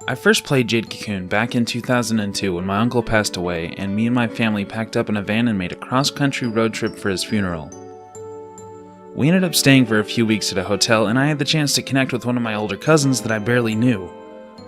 I first played Jade Cocoon back in 2002 when my uncle passed away and me and my family packed up in a van and made a cross-country road trip for his funeral. We ended up staying for a few weeks at a hotel and I had the chance to connect with one of my older cousins that I barely knew.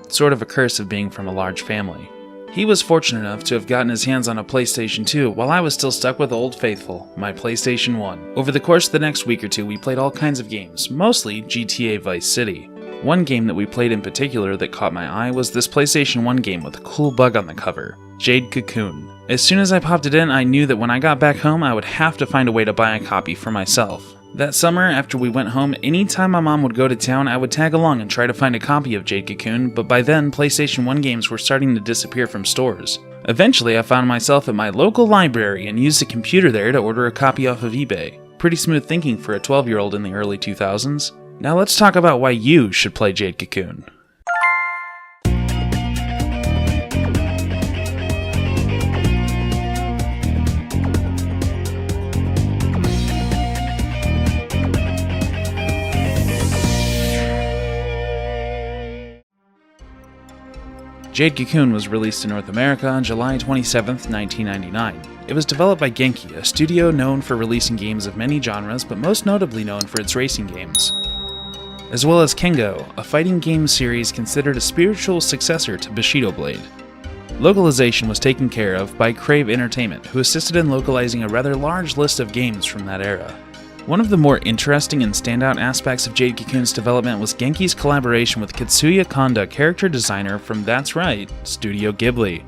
Sort of a curse of being from a large family. He was fortunate enough to have gotten his hands on a PlayStation 2 while I was still stuck with Old Faithful, my PlayStation 1. Over the course of the next week or two we played all kinds of games, mostly GTA Vice City. One game that we played in particular that caught my eye was this PlayStation 1 game with a cool bug on the cover, Jade Cocoon. As soon as I popped it in, I knew that when I got back home I would have to find a way to buy a copy for myself. That summer, after we went home, anytime my mom would go to town, I would tag along and try to find a copy of Jade Cocoon, but by then, PlayStation 1 games were starting to disappear from stores. Eventually, I found myself at my local library and used a computer there to order a copy off of eBay. Pretty smooth thinking for a 12-year-old in the early 2000s. Now let's talk about why you should play Jade Cocoon. Jade Cocoon was released in North America on July 27, 1999. It was developed by Genki, a studio known for releasing games of many genres, but most notably known for its racing games. As well as Kengo, a fighting game series considered a spiritual successor to Bushido Blade. Localization was taken care of by Crave Entertainment, who assisted in localizing a rather large list of games from that era. One of the more interesting and standout aspects of Jade Cocoon's development was Genkis' collaboration with Katsuya Konda Character designer from, that's right, Studio Ghibli.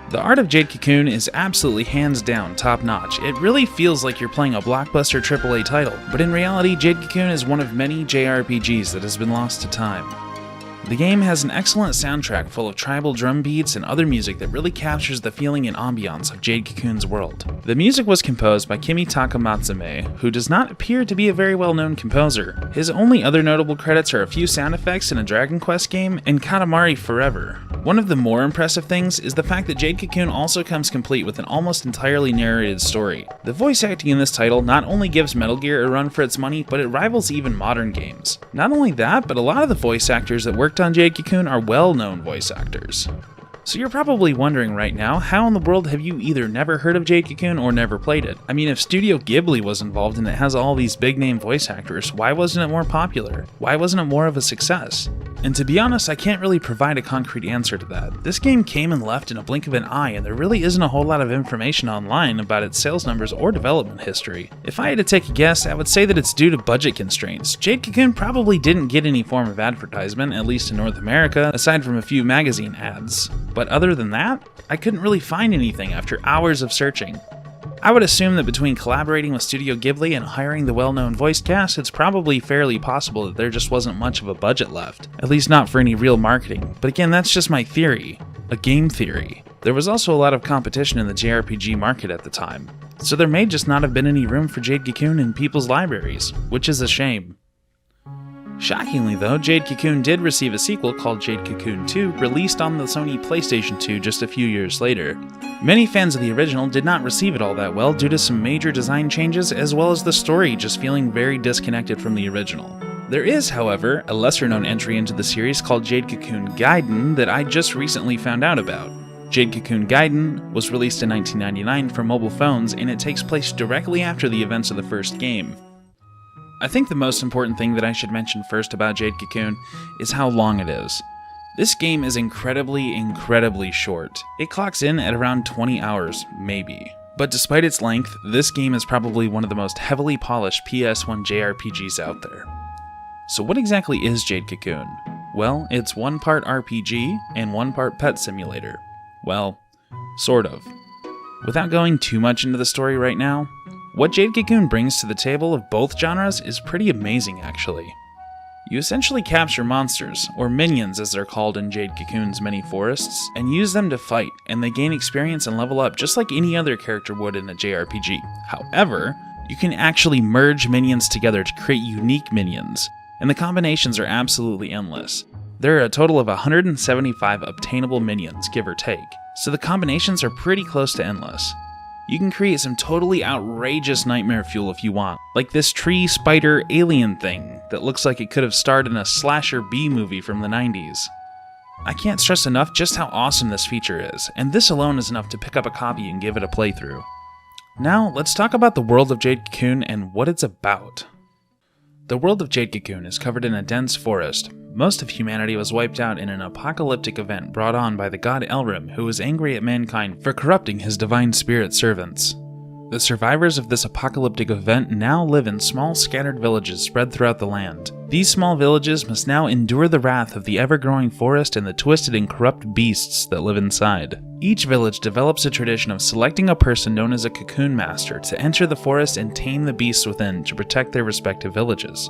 The art of Jade Cocoon is absolutely hands down top-notch. It really feels like you're playing a blockbuster AAA title, but in reality Jade Cocoon is one of many JRPGs that has been lost to time. The game has an excellent soundtrack full of tribal drum beats and other music that really captures the feeling and ambiance of Jade Cocoon's world. The music was composed by Kimitaka Matsume, who does not appear to be a very well-known composer. His only other notable credits are a few sound effects in a Dragon Quest game and Katamari Forever. One of the more impressive things is the fact that Jade Cocoon also comes complete with an almost entirely narrated story. The voice acting in this title not only gives Metal Gear a run for its money, but it rivals even modern games. Not only that, but a lot of the voice actors that worked on Jade Cocoon are well-known voice actors. So you're probably wondering right now, how in the world have you either never heard of Jade Cocoon or never played it? I mean, if Studio Ghibli was involved and it has all these big-name voice actors, why wasn't it more popular? Why wasn't it more of a success? And to be honest, I can't really provide a concrete answer to that. This game came and left in a blink of an eye, and there really isn't a whole lot of information online about its sales numbers or development history. If I had to take a guess, I would say that it's due to budget constraints. Jade Cocoon probably didn't get any form of advertisement, at least in North America, aside from a few magazine ads. But other than that, I couldn't really find anything after hours of searching. I would assume that between collaborating with Studio Ghibli and hiring the well-known voice cast, it's probably fairly possible that there just wasn't much of a budget left. At least not for any real marketing. But again, that's just my theory. A game theory. There was also a lot of competition in the JRPG market at the time, so there may just not have been any room for Jade Cocoon in people's libraries, which is a shame. Shockingly though, Jade Cocoon did receive a sequel called Jade Cocoon 2, released on the Sony PlayStation 2 just a few years later. Many fans of the original did not receive it all that well due to some major design changes, as well as the story just feeling very disconnected from the original. There is, however, a lesser-known entry into the series called Jade Cocoon Gaiden that I just recently found out about. Jade Cocoon Gaiden was released in 1999 for mobile phones, and it takes place directly after the events of the first game. I think the most important thing that I should mention first about Jade Cocoon is how long it is. This game is incredibly short. It clocks in at around 20 hours, maybe. But despite its length, this game is probably one of the most heavily polished PS1 JRPGs out there. So what exactly is Jade Cocoon? Well, it's one part RPG and one part pet simulator. Well, sort of. Without going too much into the story right now, what Jade Cocoon brings to the table of both genres is pretty amazing actually. You essentially capture monsters, or minions as they're called in Jade Cocoon's many forests, and use them to fight, and they gain experience and level up just like any other character would in a JRPG. However, you can actually merge minions together to create unique minions, and the combinations are absolutely endless. There are a total of 175 obtainable minions, give or take, so the combinations are pretty close to endless. You can create some totally outrageous nightmare fuel if you want, like this tree spider alien thing that looks like it could have starred in a slasher B movie from the 90s. I can't stress enough just how awesome this feature is, and this alone is enough to pick up a copy and give it a playthrough. Now, let's talk about the world of Jade Cocoon and what it's about. The world of Jade Cocoon is covered in a dense forest. Most of humanity was wiped out in an apocalyptic event brought on by the god Elrim, who was angry at mankind for corrupting his divine spirit servants. The survivors of this apocalyptic event now live in small scattered villages spread throughout the land. These small villages must now endure the wrath of the ever-growing forest and the twisted and corrupt beasts that live inside. Each village develops a tradition of selecting a person known as a cocoon master to enter the forest and tame the beasts within to protect their respective villages.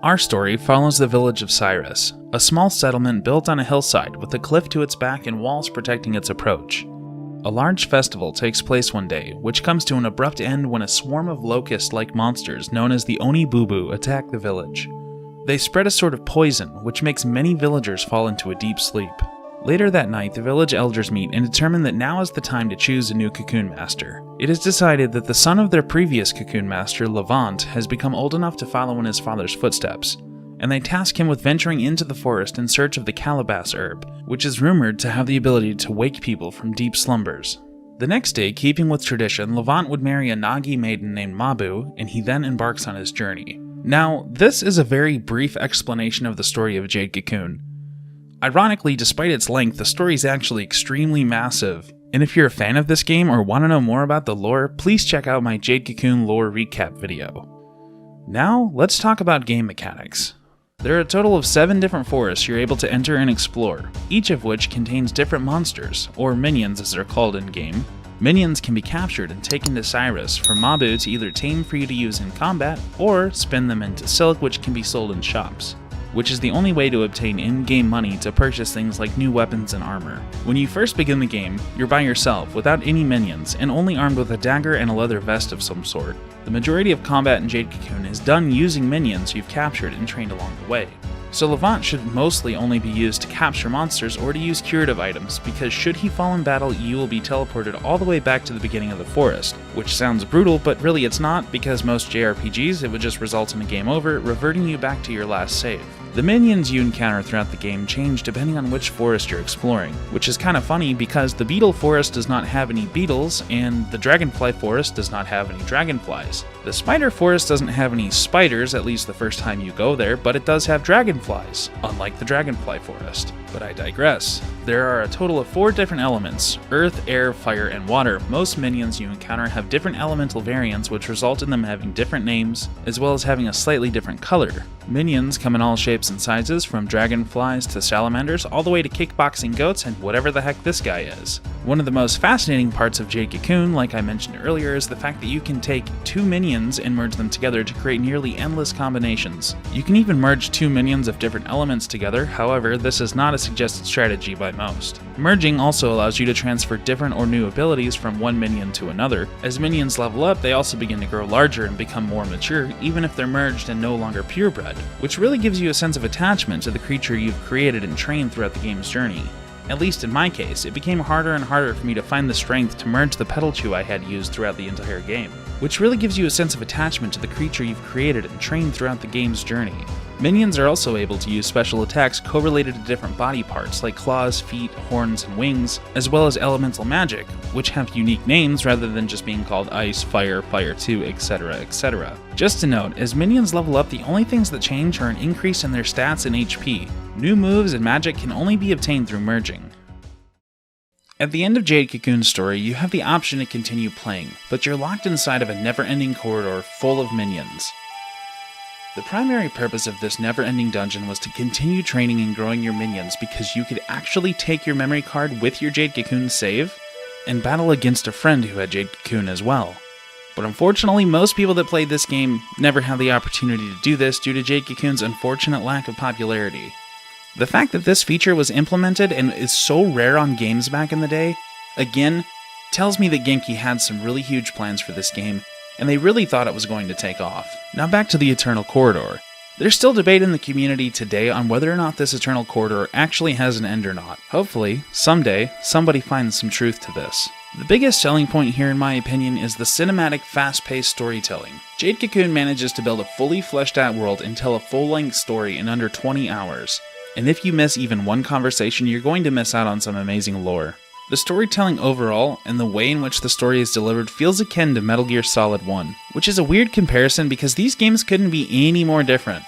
Our story follows the village of Cyrus, a small settlement built on a hillside with a cliff to its back and walls protecting its approach. A large festival takes place one day, which comes to an abrupt end when a swarm of locust-like monsters known as the Oni-Bubu attack the village. They spread a sort of poison, which makes many villagers fall into a deep sleep. Later that night, the village elders meet and determine that now is the time to choose a new cocoon master. It is decided that the son of their previous cocoon master, Levant, has become old enough to follow in his father's footsteps, and they task him with venturing into the forest in search of the calabash herb, which is rumored to have the ability to wake people from deep slumbers. The next day, keeping with tradition, Levant would marry a Nagi maiden named Mabu, and he then embarks on his journey. Now, this is a very brief explanation of the story of Jade Cocoon. Ironically, despite its length, the story is actually extremely massive, and if you're a fan of this game or want to know more about the lore, please check out my Jade Cocoon lore recap video. Now, let's talk about game mechanics. There are a total of 7 different forests you're able to enter and explore, each of which contains different monsters, or minions as they're called in-game. Minions can be captured and taken to Cyrus for Mabu to either tame for you to use in combat, or spin them into silk which can be sold in shops, which is the only way to obtain in-game money to purchase things like new weapons and armor. When you first begin the game, you're by yourself, without any minions, and only armed with a dagger and a leather vest of some sort. The majority of combat in Jade Cocoon is done using minions you've captured and trained along the way. So Levant should mostly only be used to capture monsters or to use curative items, because should he fall in battle, you will be teleported all the way back to the beginning of the forest, which sounds brutal, but really it's not, because most JRPGs it would just result in a game over, reverting you back to your last save. The minions you encounter throughout the game change depending on which forest you're exploring, which is kind of funny because the beetle forest does not have any beetles, and the dragonfly forest does not have any dragonflies. The spider forest doesn't have any spiders, at least the first time you go there, but it does have dragonflies, unlike the dragonfly forest. But I digress. There are a total of 4 different elements: earth, air, fire, and water. Most minions you encounter have different elemental variants, which result in them having different names, as well as having a slightly different color. Minions come in all shapes and sizes, from dragonflies to salamanders, all the way to kickboxing goats and whatever the heck this guy is. One of the most fascinating parts of Jade Cocoon, like I mentioned earlier, is the fact that you can take 2 minions and merge them together to create nearly endless combinations. You can even merge 2 minions of different elements together, however, this is not a suggested strategy by most. Merging also allows you to transfer different or new abilities from one minion to another. As minions level up, they also begin to grow larger and become more mature, even if they're merged and no longer purebred, which really gives you a sense of attachment to the creature you've created and trained throughout the game's journey. At least in my case, it became harder and harder for me to find the strength to merge the petal chew I had used throughout the entire game, which really gives you a sense of attachment to the creature you've created and trained throughout the game's journey. Minions are also able to use special attacks correlated to different body parts like claws, feet, horns, and wings, as well as elemental magic, which have unique names rather than just being called ice, fire, fire 2, etc, etc. Just to note, as minions level up, the only things that change are an increase in their stats and HP. New moves and magic can only be obtained through merging. At the end of Jade Cocoon's story, you have the option to continue playing, but you're locked inside of a never-ending corridor full of minions. The primary purpose of this never-ending dungeon was to continue training and growing your minions, because you could actually take your memory card with your Jade Cocoon save and battle against a friend who had Jade Cocoon as well. But unfortunately, most people that played this game never had the opportunity to do this due to Jade Cocoon's unfortunate lack of popularity. The fact that this feature was implemented and is so rare on games back in the day, again, tells me that Genki had some really huge plans for this game, and they really thought it was going to take off. Now back to the Eternal Corridor. There's still debate in the community today on whether or not this Eternal Corridor actually has an end or not. Hopefully, someday, somebody finds some truth to this. The biggest selling point here, in my opinion, is the cinematic, fast-paced storytelling. Jade Cocoon manages to build a fully fleshed out world and tell a full-length story in under 20 hours. and if you miss even one conversation, you're going to miss out on some amazing lore. The storytelling overall, and the way in which the story is delivered, feels akin to Metal Gear Solid 1, which is a weird comparison because these games couldn't be any more different.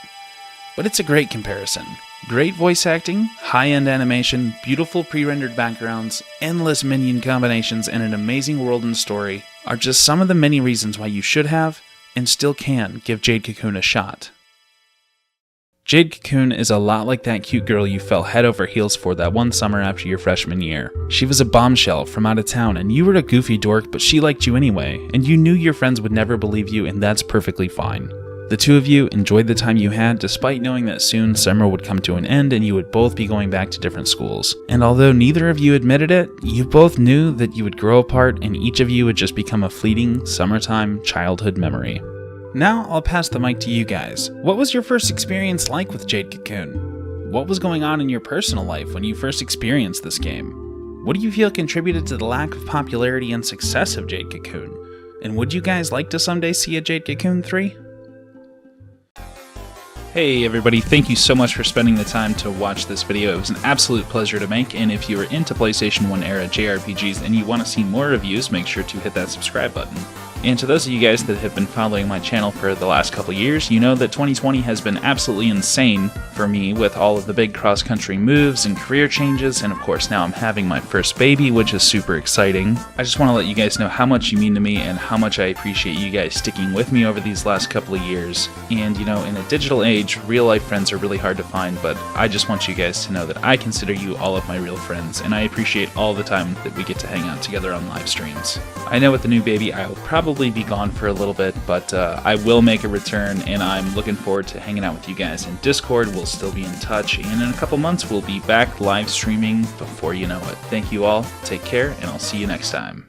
But it's a great comparison. Great voice acting, high-end animation, beautiful pre-rendered backgrounds, endless minion combinations, and an amazing world and story are just some of the many reasons why you should have, and still can, give Jade Cocoon a shot. Jade Cocoon is a lot like that cute girl you fell head over heels for that one summer after your freshman year. She was a bombshell from out of town, and you were a goofy dork, but she liked you anyway, and you knew your friends would never believe you, and that's perfectly fine. The two of you enjoyed the time you had, despite knowing that soon summer would come to an end and you would both be going back to different schools. And although neither of you admitted it, you both knew that you would grow apart and each of you would just become a fleeting, summertime childhood memory. Now I'll pass the mic to you guys. What was your first experience like with Jade Cocoon? What was going on in your personal life when you first experienced this game? What do you feel contributed to the lack of popularity and success of Jade Cocoon? And would you guys like to someday see a Jade Cocoon 3? Hey everybody, thank you so much for spending the time to watch this video. It was an absolute pleasure to make, and if you are into PlayStation 1 era JRPGs and you want to see more reviews, make sure to hit that subscribe button. And to those of you guys that have been following my channel for the last couple years, you know that 2020 has been absolutely insane for me with all of the big cross-country moves and career changes, and of course now I'm having my first baby, which is super exciting. I just want to let you guys know how much you mean to me and how much I appreciate you guys sticking with me over these last couple of years. And you know, in a digital age, real-life friends are really hard to find, but I just want you guys to know that I consider you all of my real friends, and I appreciate all the time that we get to hang out together on live streams. I know with the new baby I will probably be gone for a little bit, but I will make a return, and I'm looking forward to hanging out with you guys in Discord. We'll still be in touch, and in a couple months we'll be back live streaming before you know it. Thank you all, take care, and I'll see you next time.